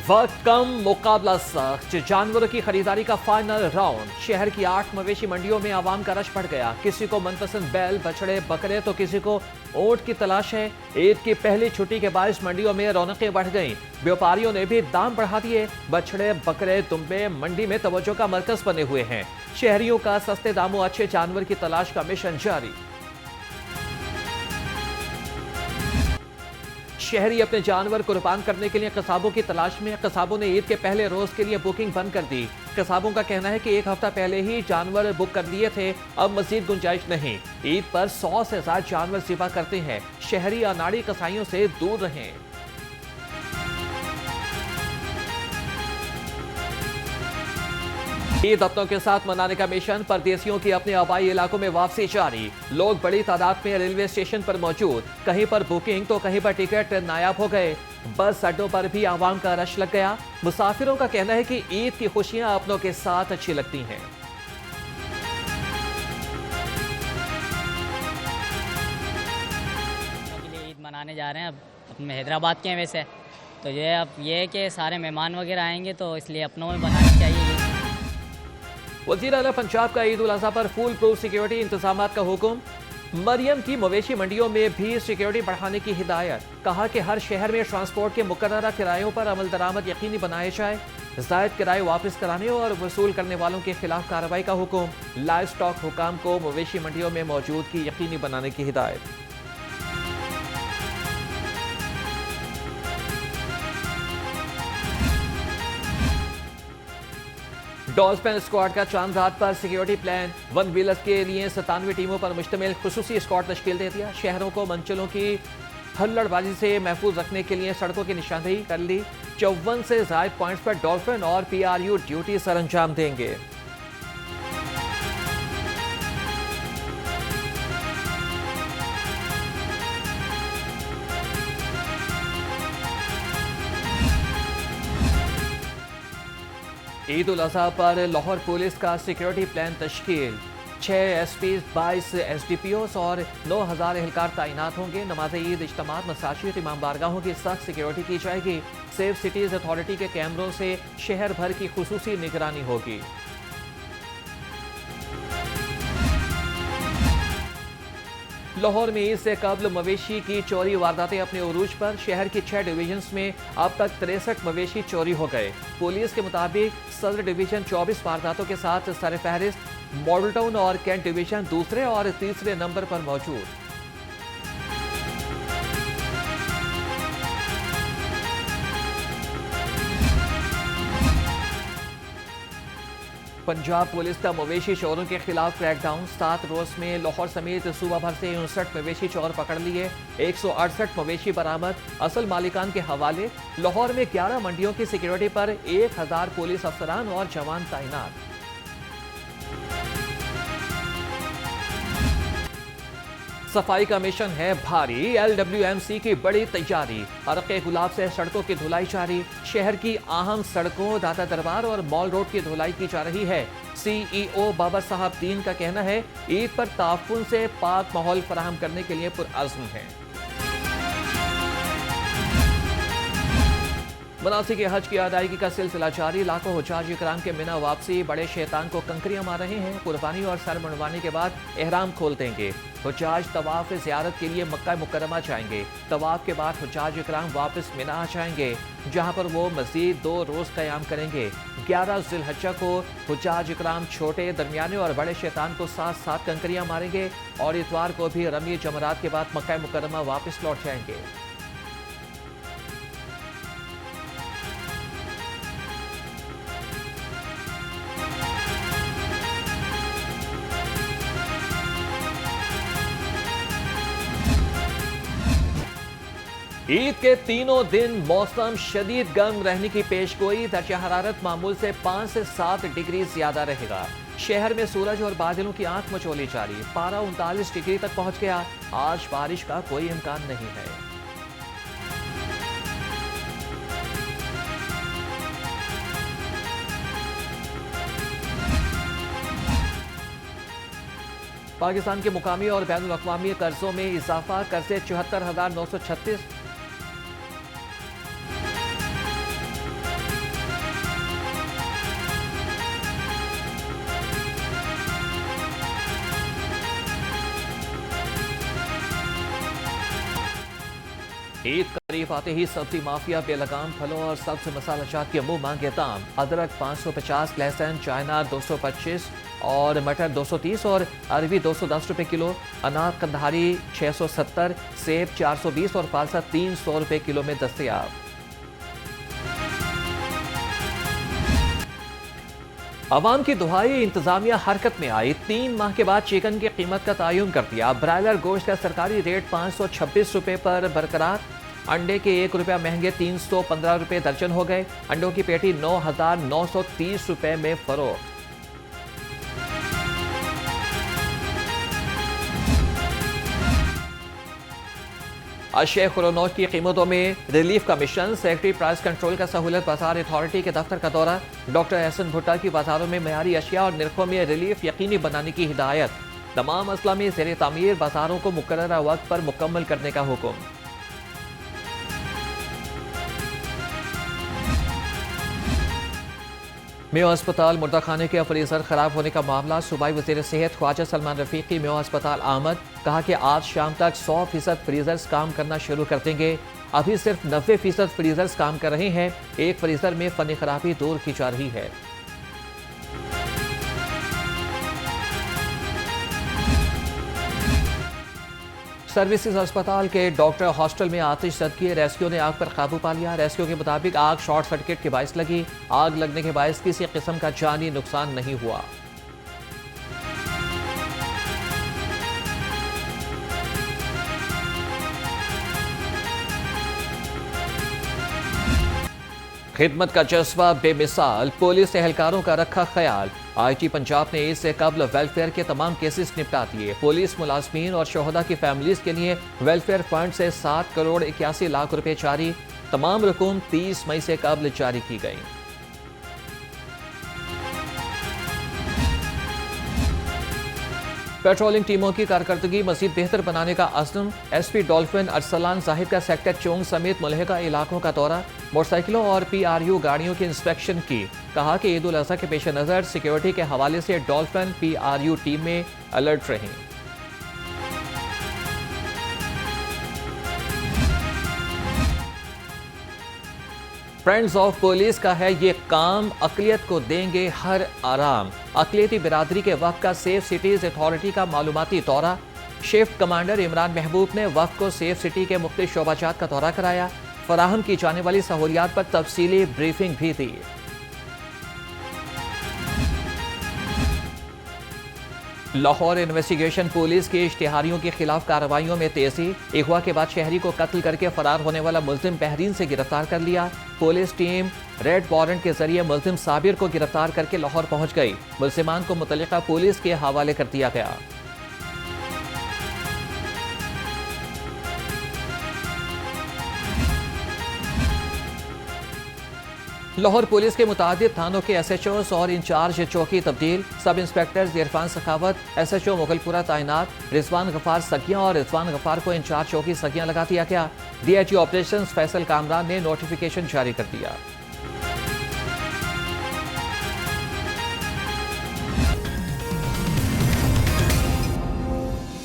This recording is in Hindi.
वक्त कम, मुकाबला सख्त। जानवरों की खरीदारी का फाइनल राउंड। शहर की 8 मवेशी मंडियों में आवाम का रश बढ़ गया। किसी को मनपसंद बैल, बछड़े, बकरे तो किसी को ऊंट की तलाश है। ईद की पहली छुट्टी के बायस मंडियों में रौनकें बढ़ गईं। व्यापारियों ने भी दाम बढ़ा दिए। बछड़े, बकरे, दुम्बे मंडी में तवज्जो का मरकज बने हुए हैं। शहरियों का सस्ते दामों अच्छे जानवर की तलाश का मिशन जारी। शहरी अपने जानवर कुर्बान करने के लिए कसाबों की तलाश में। कसाबों ने ईद के पहले रोज के लिए बुकिंग बंद कर दी। कसाबों का कहना है कि एक हफ्ता पहले ही जानवर बुक कर लिए थे, अब मजीद गुंजाइश नहीं। ईद पर 100 से ज्यादा जानवर ज़िबा करते हैं। शहरी अनाड़ी कसाईयों से दूर रहें। ईद अपनों के साथ मनाने का मिशन। परदेशियों की अपने आबाई इलाकों में वापसी जारी। लोग बड़ी तादाद में रेलवे स्टेशन पर मौजूद। कहीं पर बुकिंग तो कहीं पर टिकट नायाब हो गए। बस अड्डों पर भी आवाम का रश लग गया। मुसाफिरों का कहना है कि ईद की खुशियां अपनों के साथ अच्छी लगती हैं। ईद मनाने जा रहे हैं, अब अपने हैदराबाद के हैं वैसे तो ये अब ये कि सारे मेहमान वगैरह आएंगे तो इसलिए अपनों में बनानी चाहिए। वज़ीर आला पंजाब का ईद उल अज़हा पर फुल प्रूफ सिक्योरिटी इंतजाम का हुक्म। मरियम की मवेशी मंडियों में भी सिक्योरिटी बढ़ाने की हिदायत। कहा कि हर शहर में ट्रांसपोर्ट के मुकर्ररा किरायों पर अमल दरामद यकीनी बनाए जाए। ज़ायद किराए वापस कराने और वसूल करने वालों के खिलाफ कार्रवाई का हुक्म। लाइव स्टॉक हुकाम को मवेशी मंडियों में मौजूदगी यकीनी बनाने की हिदायत। डॉल्फिन स्क्वाड का चांद रात पर सिक्योरिटी प्लान। वन व्हीलर्स के लिए 97 टीमों पर मुश्तमिल खुसूसी स्क्वाड तश्कील दे दिया। शहरों को मंचलों की हल्लड़बाजी से महफूज रखने के लिए सड़कों की निशानदेही कर ली। 54 से ज़ायद पॉइंट्स पर डॉल्फिन और PRU ड्यूटी सर अंजाम देंगे। ईद उल अज़हा पर लाहौर पुलिस का सिक्योरिटी प्लान तश्कील। 6 SPs, 22 SDPOs और 9000 एहलकार तैनात होंगे। नमाज ईद, इज्तिमात, मसाजिद, इमाम बारगाहों की सख्त सिक्योरिटी की जाएगी। सेफ सिटीज अथॉरिटी के कैमरों से शहर भर की खुसूसी निगरानी होगी। लाहौर में ईद से कबल मवेशी की चोरी वारदातें अपने उरूज पर। शहर की 6 डिवीजन्स में अब तक 63 मवेशी चोरी हो गए। पुलिस के मुताबिक सदर डिवीजन 24 वारदातों के साथ सरफहरिस्त। मॉडल टाउन और कैंट डिवीजन दूसरे और तीसरे नंबर पर मौजूद। पंजाब पुलिस का मवेशी चोरों के खिलाफ क्रैकडाउन। 7 रोज में लाहौर समेत सूबा भर से 59 मवेशी चोर पकड़ लिए। 168 मवेशी बरामद, असल मालिकान के हवाले। लाहौर में 11 मंडियों की सिक्योरिटी पर 1000 पुलिस अफसरान और जवान तैनात। सफाई का मिशन है भारी। LWMC की बड़ी तैयारी। अरक़े गुलाब से सड़कों की धुलाई जारी। शहर की अहम सड़कों, दादा दरबार और मॉल रोड की धुलाई की जा रही है। CEO बाबर साहब दीन का कहना है ईद पर ताफुन से पाक माहौल फराहम करने के लिए पुरअज़्म है। मनासिक हज की अदायगी का सिलसिला जारी। लाखों हुज्जाज इकराम के मिना वापसी। बड़े शैतान को कंकरियां मार रहे हैं। कुर्बानी और सर मुंडवाने के बाद एहराम खोल देंगे। हुज्जाज तवाफ ज़ियारत के लिए मक्का मुकर्रमा जाएंगे। तवाफ के बाद हुज्जाज इकराम वापस मिना आ जाएंगे, जहां पर वो मजीद 2 रोज क़याम करेंगे। 11 ज़िलहज्जा को हुज्जाज इकराम छोटे, दरमियाने और बड़े शैतान को साथ साथ कंकरियां मारेंगे और इतवार को भी रमी जमरात के बाद मक्का मुकर्रमा वापस लौट जाएंगे। ईद के तीनों दिन मौसम शदीद गर्म रहने की पेशगोई। दर्जा हरारत मामूल से 5 से 7 डिग्री ज्यादा रहेगा। शहर में सूरज और बादलों की आंख मचोली जारी। पारा 39 डिग्री तक पहुंच गया। आज बारिश का कोई इम्कान नहीं है। पाकिस्तान के मुकामी और बैनुल अक़वामी कर्जों में इजाफा। कर्जे 74,936 ईद करीब आते ही सब्जी माफिया बेलगाम फलों और सब्ज मसाला जात के मुंह मांगे दाम। अदरक 550, लहसुन चाइना 225 और मटर 230 और अरबी 210 रुपए किलो। अनार कंधारी 670, सेब 420 और फालसा 300 रुपए किलो में दस्तयाब। अवाम की दुहाई इंतजामिया हरकत में आई। 3 माह के बाद चिकन की कीमत का तयन कर दिया। ब्रायलर गोश्त का सरकारी रेट 526 रुपए पर बरकरार। अंडे के 1 रुपया महंगे 315 रुपए दर्जन हो गए। अंडों की पेटी 9,930 रुपए में फरोख्त। अशे खुरोनौश की कीमतों में रिलीफ का मिशन। सेक्रेटरी प्राइस कंट्रोल का सहूलत बाजार अथॉरिटी के दफ्तर का दौरा। डॉक्टर एहसन भुट्टा की बाजारों में मयारी अशिया और निर्खों में रिलीफ यकीनी बनाने की हिदायत। तमाम अजला में ज़ेर तामीर बाजारों को मुकर्ररा वक्त पर मुकम्मल करने का हुक्म। मेयो अस्पताल मुर्दा खाने के फ्रीजर खराब होने का मामला। सूबाई वज़ीर सेहत ख्वाजा सलमान रफीकी मेयो अस्पताल आमद। कहा कि आज शाम तक 100% फ्रीजर्स काम करना शुरू कर देंगे। अभी सिर्फ 90% फ्रीजर्स काम कर रहे हैं। एक फ्रीजर में फनी खराबी दूर की जा रही है। सर्विसेज अस्पताल के डॉक्टर हॉस्टल में आतिश ज़दगी। रेस्क्यू ने आग पर काबू पा लिया। रेस्क्यू के मुताबिक आग शॉर्ट सर्किट के बायस लगी। आग लगने के बायस किसी किस्म का जानी नुकसान नहीं हुआ। खिदमत का जज्बा बेमिसाल। पुलिस एहलकारों का रखा ख्याल। आईटी पंजाब ने इससे कबल वेलफेयर के तमाम केसेस निपटा दिए। पुलिस मुलाजमीन और शोहदा की फैमिलीज के लिए वेलफेयर फंड से 7 करोड़ 81 लाख रुपए जारी। तमाम रकूम 30 मई से कबल जारी की गई। पेट्रोलिंग टीमों की कारकर्दगी मजीद बेहतर बनाने का अज़्म। एसपी डॉल्फिन अरसलान जाहिद का सेक्टर चोंग समेत मुलहिका इलाकों का दौरा। मोटरसाइकिलों और PRU गाड़ियों की इंस्पेक्शन की। कहा कि ईद उल अज़हा के पेश नज़र सिक्योरिटी के हवाले से डॉल्फिन PRU टीम में अलर्ट रहें। फ्रेंड्स ऑफ पुलिस का है ये काम, अकलियत को देंगे हर आराम। अकलियती बिरादरी के वक्त का सेफ सिटीज अथॉरिटी का मालूमाती दौरा। शिफ्ट कमांडर इमरान महबूब ने वक्त को सेफ सिटी के मुख्तलिफ शोबाजात का दौरा कराया। फराहम की जाने वाली सहूलियात पर तफसीली ब्रीफिंग भी दी। लाहौर इन्वेस्टिगेशन पुलिस की इश्तिहारियों के खिलाफ कार्रवाइयों में तेजी। अगवा के बाद शहरी को कत्ल करके फरार होने वाला मुल्जिम बहरीन से गिरफ्तार कर लिया। पुलिस टीम रेड वारंट के जरिए मुल्जिम साबिर को गिरफ्तार करके लाहौर पहुंच गई। मुल्जिमान को मुतल्लिका पुलिस के हवाले कर दिया गया। लाहौर पुलिस के मुतादिद थानों के SHOs और इंचार्ज चौकी तब्दील। Sub inspector Irfan Sakhawat SHO Mughalpura तैनात। रिजवान गफार सगियां और रिजवान गफार को इंचार्ज चौकी सगियां लगा दिया गया। DIG ऑपरेशंस फैसल कामरान ने नोटिफिकेशन जारी कर दिया।